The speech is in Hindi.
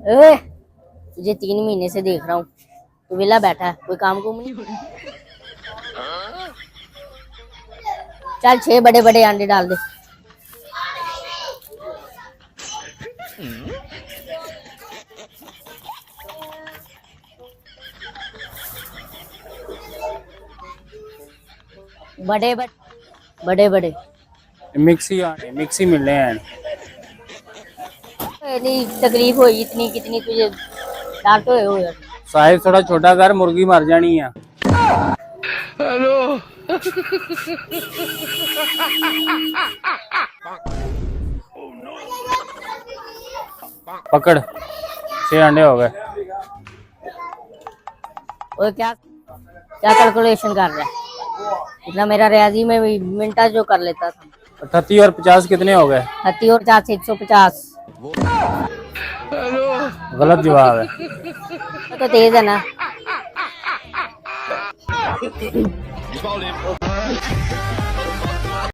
ए, तुझे 3 महीने से देख रहा हूँ, तू विला बैठा है, कोई काम कुम नहीं। चल 6 बड़े बड़े अंडे डाल दे। बड़े बड़े बड़े बड़े मिक्सी मिलने हैं। नहीं तकलीफ हुई इतनी कितनी तुझे डांटो हो यार। साइज थोड़ा छोटा कर, मुर्गी मर जानी है। पकड़, 6 अंडे हो गए। और क्या क्या कैलकुलेशन कर रहा है? इतना मेरा रियाजी में मिनटा जो कर लेता था। 38 और 50 कितने हो गए? 30 और 4 150। गलत जवाब है। तो तेज है ना। You called him.